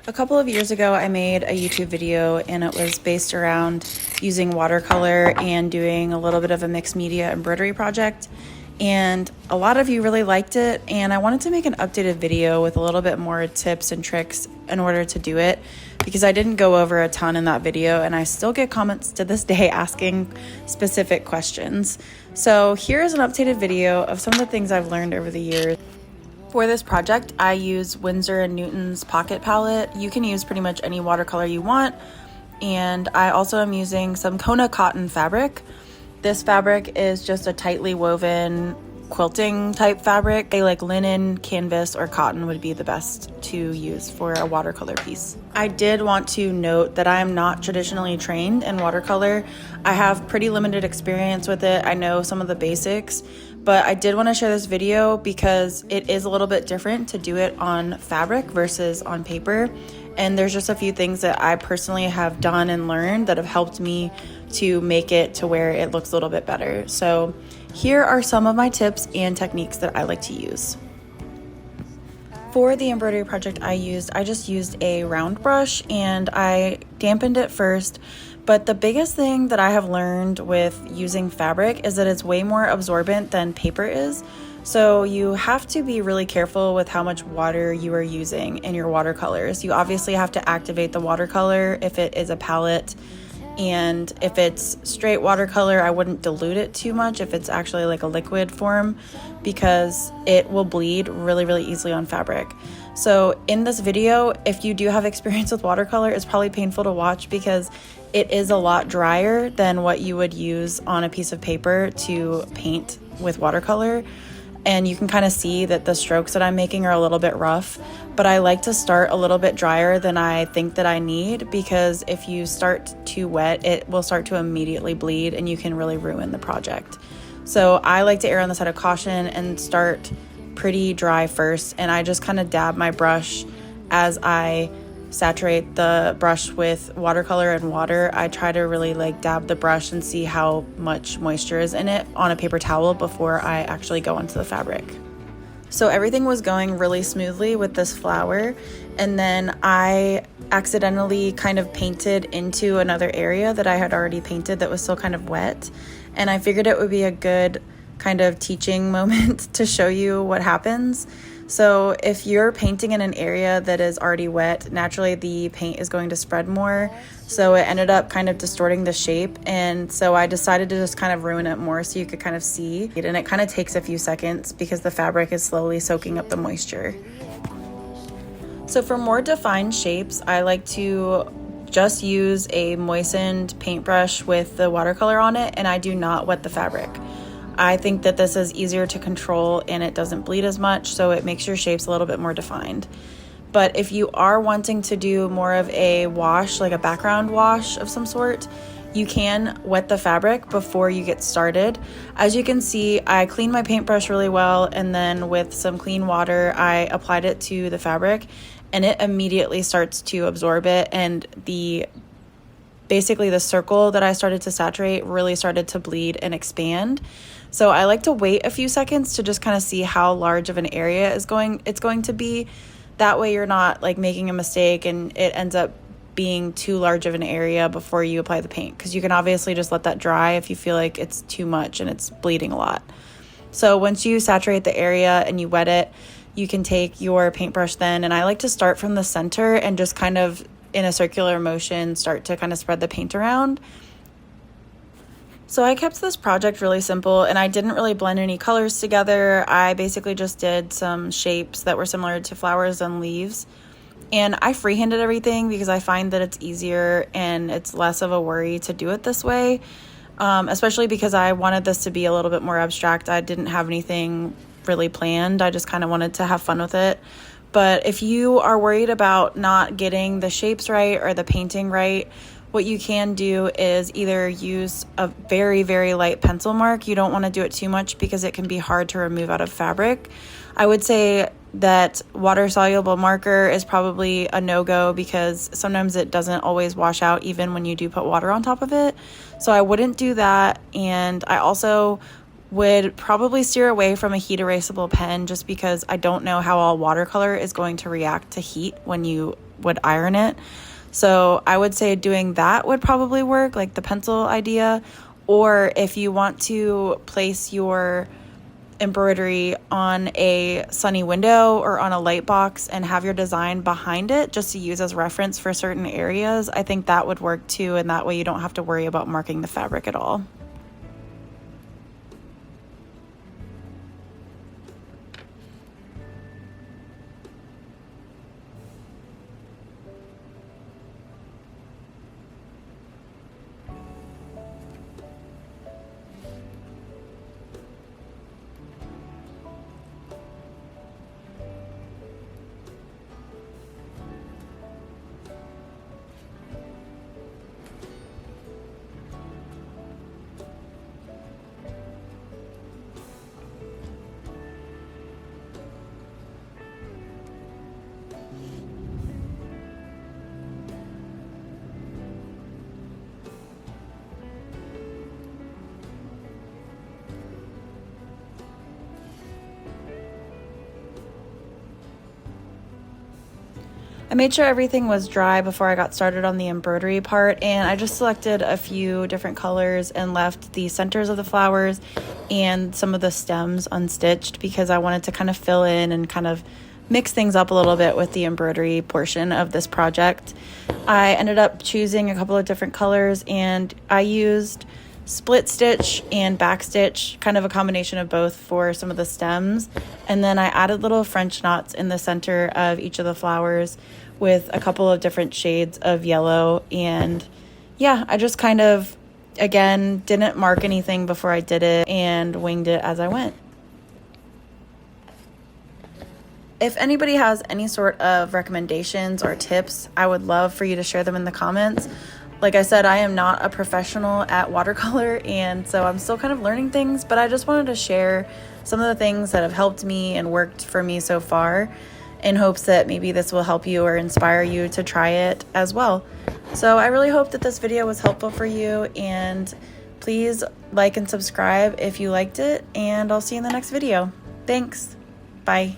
A couple of years ago, I made a YouTube video and it was based around using watercolor and doing a little bit of a mixed media embroidery project. And a lot of you really liked it, and I wanted to make an updated video with a little bit more tips and tricks in order to do it, because I didn't go over a ton in that video and I still get comments to this day asking specific questions. So here's an updated video of some of the things I've learned over the years. For this project, I use Winsor & Newton's Pocket Palette. You can use pretty much any watercolor you want. And I also am using some Kona cotton fabric. This fabric is just a tightly woven quilting type fabric. Like linen, canvas, or cotton would be the best to use for a watercolor piece. I did want to note that I am not traditionally trained in watercolor. I have pretty limited experience with it. I know some of the basics, but I did want to share this video because it is a little bit different to do it on fabric versus on paper. And there's just a few things that I personally have done and learned that have helped me to make it to where it looks a little bit better. So here are some of my tips and techniques that I like to use. For the embroidery project I just used a round brush and I dampened it first. But the biggest thing that I have learned with using fabric is that it's way more absorbent than paper is. So you have to be really careful with how much water you are using in your watercolors. You obviously have to activate the watercolor if it is a palette. And if it's straight watercolor, I wouldn't dilute it too much if it's actually like a liquid form, because it will bleed really, really easily on fabric. So in this video, if you do have experience with watercolor, it's probably painful to watch because it is a lot drier than what you would use on a piece of paper to paint with watercolor. And you can kind of see that the strokes that I'm making are a little bit rough, but I like to start a little bit drier than I think that I need, because if you start too wet, it will start to immediately bleed and you can really ruin the project. So I like to err on the side of caution and start pretty dry first, and I just kind of dab my brush as I saturate the brush with watercolor and water. I try to really dab the brush and see how much moisture is in it on a paper towel before I actually go onto the fabric. So everything was going really smoothly with this flower, and then I accidentally kind of painted into another area that I had already painted that was still kind of wet, and I figured it would be a good kind of teaching moment to show you what happens. So if you're painting in an area that is already wet, naturally the paint is going to spread more. So it ended up kind of distorting the shape. And so I decided to just kind of ruin it more so you could kind of see. And it kind of takes a few seconds because the fabric is slowly soaking up the moisture. So for more defined shapes, I like to just use a moistened paintbrush with the watercolor on it, and I do not wet the fabric. I think that this is easier to control and it doesn't bleed as much, so it makes your shapes a little bit more defined. But if you are wanting to do more of a wash, like a background wash of some sort, you can wet the fabric before you get started. As you can see, I cleaned my paintbrush really well, and then with some clean water, I applied it to the fabric, and it immediately starts to absorb it, and basically the circle that I started to saturate really started to bleed and expand. So I like to wait a few seconds to just kind of see how large of an area it's going to be. That way you're not making a mistake and it ends up being too large of an area before you apply the paint, because you can obviously just let that dry if you feel like it's too much and it's bleeding a lot. So once you saturate the area and you wet it, you can take your paintbrush then, and I like to start from the center and just kind of in a circular motion start to kind of spread the paint around. So I kept this project really simple, and I didn't really blend any colors together. I basically just did some shapes that were similar to flowers and leaves, and I freehanded everything because I find that it's easier and it's less of a worry to do it this way, especially because I wanted this to be a little bit more abstract. I didn't have anything really planned. I just kind of wanted to have fun with it. But if you are worried about not getting the shapes right or the painting right, what you can do is either use a very, very light pencil mark. You don't want to do it too much because it can be hard to remove out of fabric. I would say that water-soluble marker is probably a no-go because sometimes it doesn't always wash out even when you do put water on top of it. So I wouldn't do that. And I also would probably steer away from a heat erasable pen just because I don't know how all watercolor is going to react to heat when you would iron it. So I would say doing that would probably work, like the pencil idea. Or if you want to place your embroidery on a sunny window or on a light box and have your design behind it just to use as reference for certain areas, I think that would work too, and that way you don't have to worry about marking the fabric at all. I made sure everything was dry before I got started on the embroidery part, and I just selected a few different colors and left the centers of the flowers and some of the stems unstitched because I wanted to kind of fill in and kind of mix things up a little bit with the embroidery portion of this project. I ended up choosing a couple of different colors, and I used split stitch and back stitch, kind of a combination of both for some of the stems. And then I added little French knots in the center of each of the flowers with a couple of different shades of yellow. And yeah, I just kind of, again, didn't mark anything before I did it and winged it as I went. If anybody has any sort of recommendations or tips, I would love for you to share them in the comments. Like I said, I am not a professional at watercolor, and so I'm still kind of learning things, but I just wanted to share some of the things that have helped me and worked for me so far in hopes that maybe this will help you or inspire you to try it as well. So I really hope that this video was helpful for you, and please like and subscribe if you liked it, and I'll see you in the next video. Thanks. Bye.